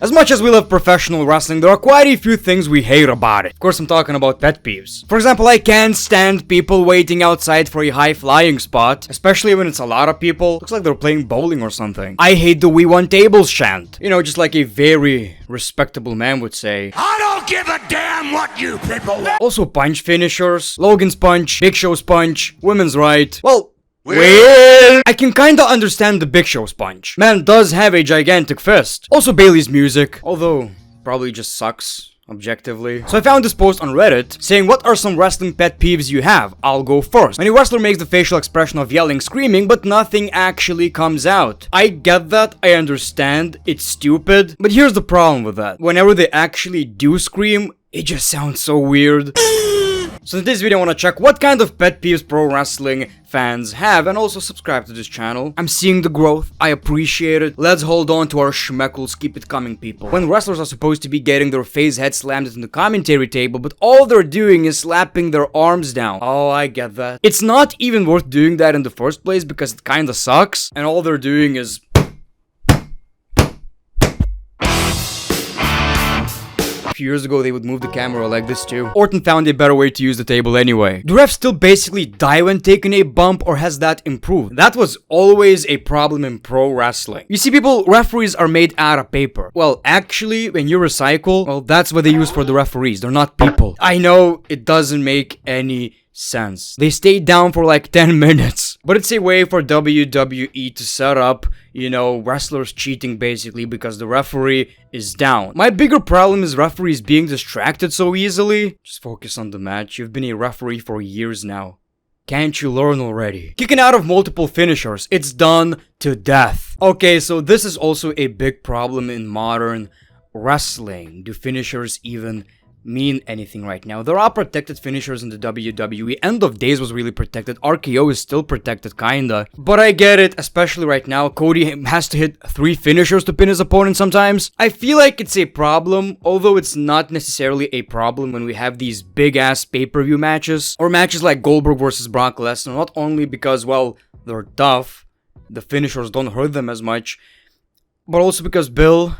As much as we love professional wrestling, there are quite a few things we hate about it. Of course, I'm talking about pet peeves. For example, I can't stand people waiting outside for a high-flying spot, especially when it's a lot of people. Looks like they're playing bowling or something. I hate the "we want tables" chant. You know, just like a very respectable man would say. I don't give a damn what you people want. Also, punch finishers, Logan's punch, Big Show's punch, women's right. Well, I can kinda understand the Big Show's punch. Man does have a gigantic fist. Also Bailey's music, although probably just sucks objectively. So I found this post on Reddit saying, what are some wrestling pet peeves you have? I'll go first. When a wrestler makes the facial expression of yelling, screaming, but nothing actually comes out. I get that, I understand, it's stupid, but here's the problem with that. Whenever they actually do scream, it just sounds so weird. So in this video I want to check what kind of pet peeves pro wrestling fans have, and also subscribe to this channel. I'm seeing the growth, I appreciate it. Let's hold on to our schmeckles, keep it coming, people. When wrestlers are supposed to be getting their face head slammed into the commentary table, but all they're doing is slapping their arms down. Oh, I get that. It's not even worth doing that in the first place because it kinda sucks, and all they're doing is a few years ago, they would move the camera like this too. Orton found a better way to use the table anyway. Do refs still basically die when taking a bump, or has that improved? That was always a problem in pro wrestling. You see, people, referees are made out of paper. Well, actually, when you recycle, well, that's what they use for the referees. They're not people. I know it doesn't make any sense. They stayed down for like 10 minutes. But it's a way for WWE to set up, you know, wrestlers cheating basically because the referee is down. My bigger problem is referees being distracted so easily. Just focus on the match. You've been a referee for years now. Can't you learn already? Kicking out of multiple finishers. It's done to death. Okay, so this is also a big problem in modern wrestling. Do finishers even mean anything right now? There are protected finishers in the WWE. End of Days was really protected. RKO is still protected, kinda. But I get it, especially right now. Cody has to hit 3 finishers to pin his opponent sometimes. I feel like it's a problem, although it's not necessarily a problem when we have these big-ass pay-per-view matches. Or matches like Goldberg versus Brock Lesnar. Not only because, well, they're tough, the finishers don't hurt them as much, but also because Bill,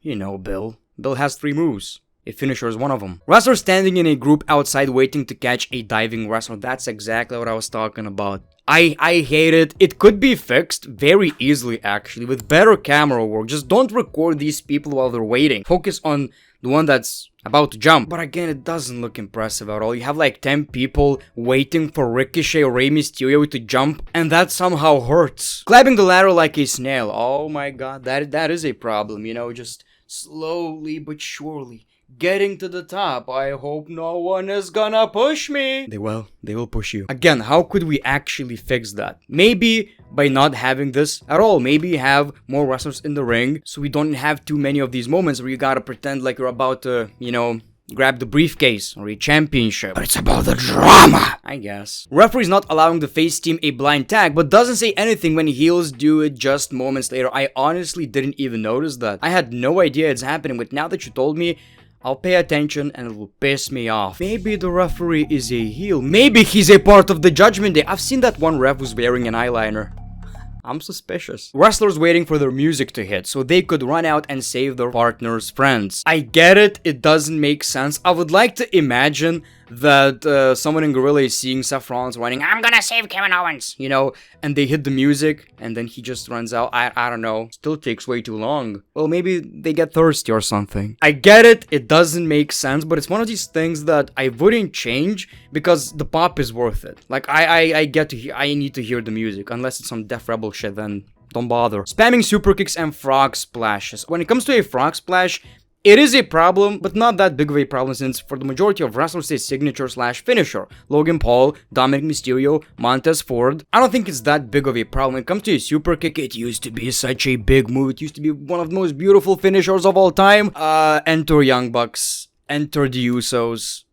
you know Bill has 3 moves. A finisher is one of them. Wrestlers standing in a group outside waiting to catch a diving wrestler. That's exactly what I was talking about. I hate it. It could be fixed very easily, actually, with better camera work. Just don't record these people while they're waiting. Focus on the one that's about to jump. But again, it doesn't look impressive at all. You have like 10 people waiting for Ricochet or Rey Mysterio to jump, and that somehow hurts. Clapping the ladder like a snail. Oh my god, that is a problem, you know, just slowly but surely getting to the top. I hope no one is gonna push me. They will push you. Again, how could we actually fix that? Maybe by not having this at all. Maybe have more wrestlers in the ring so we don't have too many of these moments where you gotta pretend like you're about to, you know, grab the briefcase or a championship. But it's about the drama, I guess. Referee's not allowing the face team a blind tag, but doesn't say anything when heels do it just moments later. I honestly didn't even notice that. I had no idea it's happening, but now that you told me, I'll pay attention and it will piss me off. Maybe the referee is a heel. Maybe he's a part of the Judgment Day. I've seen that one ref who's wearing an eyeliner. I'm suspicious. Wrestlers waiting for their music to hit so they could run out and save their partner's friends. I get it, it doesn't make sense. I would like to imagine that someone in Gorilla is seeing Seth Rollins running, I'm gonna save Kevin Owens, you know, and they hit the music and then he just runs out. I don't know, still takes way too long. Well, maybe they get thirsty or something. I get it, it doesn't make sense, but it's one of these things that I wouldn't change because the pop is worth it. Like, I get to hear, I need to hear the music, unless it's some Def Rebel shit, then don't bother. Spamming super kicks and frog splashes. When it comes to a frog splash, it is a problem, but not that big of a problem since for the majority of wrestlers it's signature slash finisher. Logan Paul, Dominic Mysterio, Montez Ford. I don't think it's that big of a problem. When it comes to a super kick, it used to be such a big move. It used to be one of the most beautiful finishers of all time. Enter Young Bucks, enter the Usos.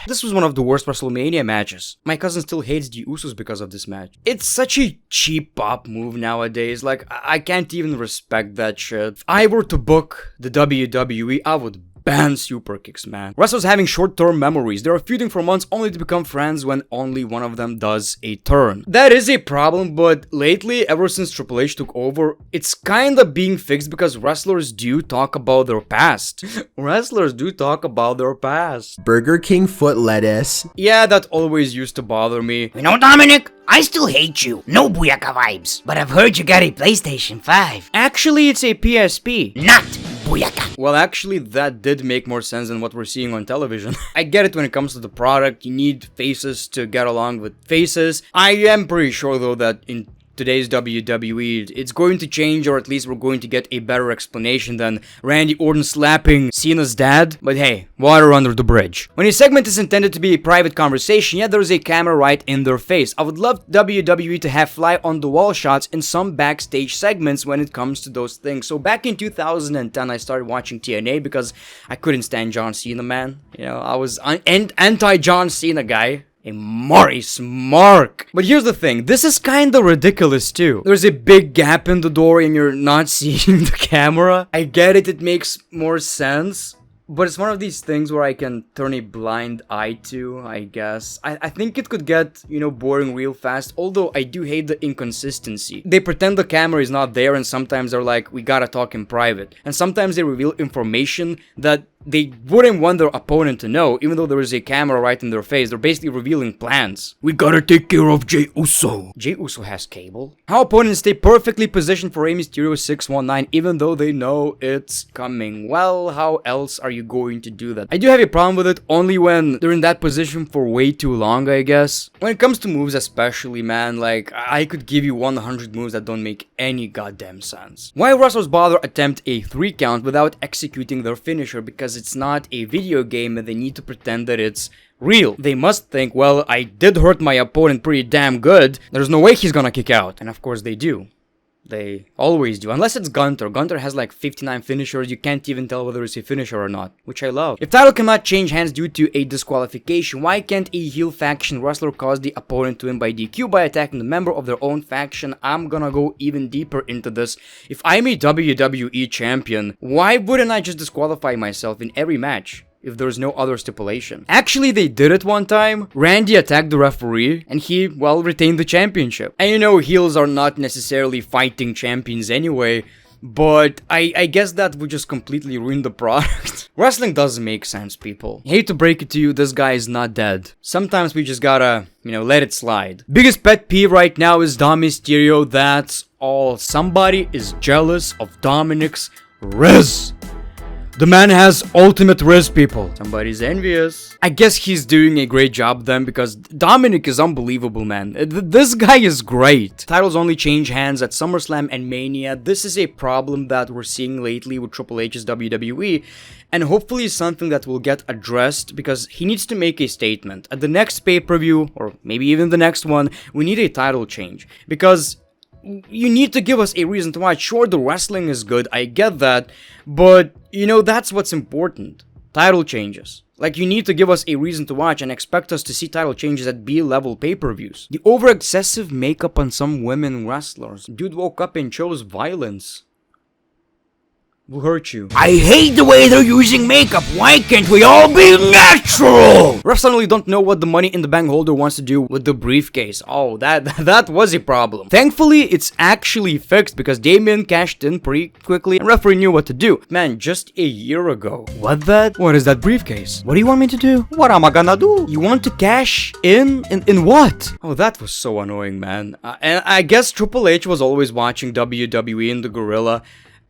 This was one of the worst WrestleMania matches. My cousin still hates the Usos because of this match. It's such a cheap pop move nowadays. Like, I can't even respect that shit. If I were to book the WWE, I would ban super kicks, man. Wrestlers having short-term memories. They are feuding for months only to become friends when only one of them does a turn. That is a problem, but lately, ever since Triple H took over, it's kinda being fixed because wrestlers do talk about their past. Wrestlers do talk about their past. Burger King foot lettuce. Yeah, that always used to bother me. You know, Dominic, I still hate you. No Booyaka vibes. But I've heard you got a PlayStation 5. Actually, it's a PSP. Not Booyaka. Well, actually, that did make more sense than what we're seeing on television. I get it when it comes to the product. You need faces to get along with faces. I am pretty sure, though, that in today's WWE, it's going to change, or at least we're going to get a better explanation than Randy Orton slapping Cena's dad. But hey, water under the bridge. When a segment is intended to be a private conversation, yet there's a camera right in their face. I would love WWE to have fly-on-the-wall shots in some backstage segments when it comes to those things. So back in 2010, I started watching TNA because I couldn't stand John Cena, man. You know, I was anti-John Cena guy. A Maurice Mark. But here's the thing, this is kinda ridiculous too. There's a big gap in the door and you're not seeing the camera. I get it, it makes more sense. But it's one of these things where I can turn a blind eye to, I guess. I think it could get, you know, boring real fast, although I do hate the inconsistency. They pretend the camera is not there and sometimes they're like, we gotta talk in private. And sometimes they reveal information that they wouldn't want their opponent to know, even though there is a camera right in their face. They're basically revealing plans. We gotta take care of Jey Uso. Jey Uso has cable. How opponents stay perfectly positioned for Rey Mysterio 619 even though they know it's coming. Well, how else are you going to do that? I do have a problem with it only when they're in that position for way too long, I guess. When it comes to moves especially, man, like, I could give you 100 moves that don't make any goddamn sense. Why wrestlers bother attempt a 3 count without executing their finisher? Because it's not a video game and they need to pretend that it's real. They must think, well, I did hurt my opponent pretty damn good. There's no way he's gonna kick out. And of course they do. They always do. Unless it's Gunter. Gunter has like 59 finishers. You can't even tell whether it's a finisher or not, which I love. If title cannot change hands due to a disqualification, why can't a heel faction wrestler cause the opponent to win by DQ by attacking the member of their own faction? I'm gonna go even deeper into this. If I'm a WWE champion, why wouldn't I just disqualify myself in every match if there's no other stipulation? Actually, they did it one time. Randy attacked the referee and he, well, retained the championship. And you know, heels are not necessarily fighting champions anyway, but I guess that would just completely ruin the product. Wrestling doesn't make sense, people. Hate to break it to you, this guy is not dead. Sometimes we just gotta, you know, let it slide. Biggest pet peeve right now is Dom Mysterio, that's all. Somebody is jealous of Dominic's Riz. The man has ultimate Riz, people. Somebody's envious. I guess he's doing a great job then because Dominic is unbelievable, man. This guy is great. Titles only change hands at SummerSlam and Mania. This is a problem that we're seeing lately with Triple H's WWE. And hopefully something that will get addressed because he needs to make a statement. At the next pay-per-view, or maybe even the next one, we need a title change. Because you need to give us a reason to watch. Sure, the wrestling is good, I get that, but, you know, that's what's important. Title changes. Like, you need to give us a reason to watch and expect us to see title changes at B-level pay-per-views. The over-excessive makeup on some women wrestlers. Dude woke up and chose violence. Will hurt you. I hate the way they're using makeup. Why can't we all be natural? Refs suddenly don't know what the Money in the Bank holder wants to do with the briefcase. Oh, that was a problem. Thankfully, it's actually fixed because Damien cashed in pretty quickly and referee knew what to do. Man, just a year ago. What is that briefcase? What do you want me to do? What am I gonna do? You want to cash in what? Oh, that was so annoying, man. And I guess Triple H was always watching WWE in the Gorilla.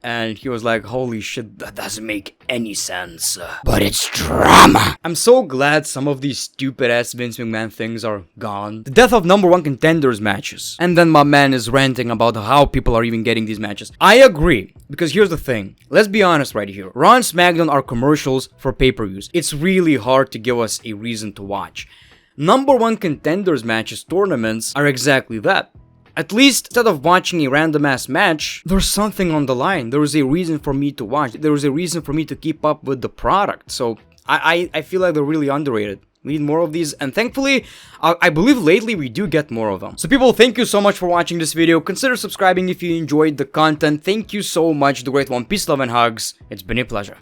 And he was like, holy shit, that doesn't make any sense. But it's drama. I'm so glad some of these stupid ass Vince McMahon things are gone. The death of number 1 contenders matches. And then my man is ranting about how people are even getting these matches. I agree. Because here's the thing. Let's be honest right here. Raw and SmackDown are commercials for pay-per-views. It's really hard to give us a reason to watch. Number 1 contenders matches, tournaments, are exactly that. At least, instead of watching a random-ass match, there's something on the line. There is a reason for me to watch. There is a reason for me to keep up with the product. So, I feel like they're really underrated. We need more of these, and thankfully, I believe lately we do get more of them. So people, thank you so much for watching this video. Consider subscribing if you enjoyed the content. Thank you so much, The Great One. Peace, love, and hugs. It's been a pleasure.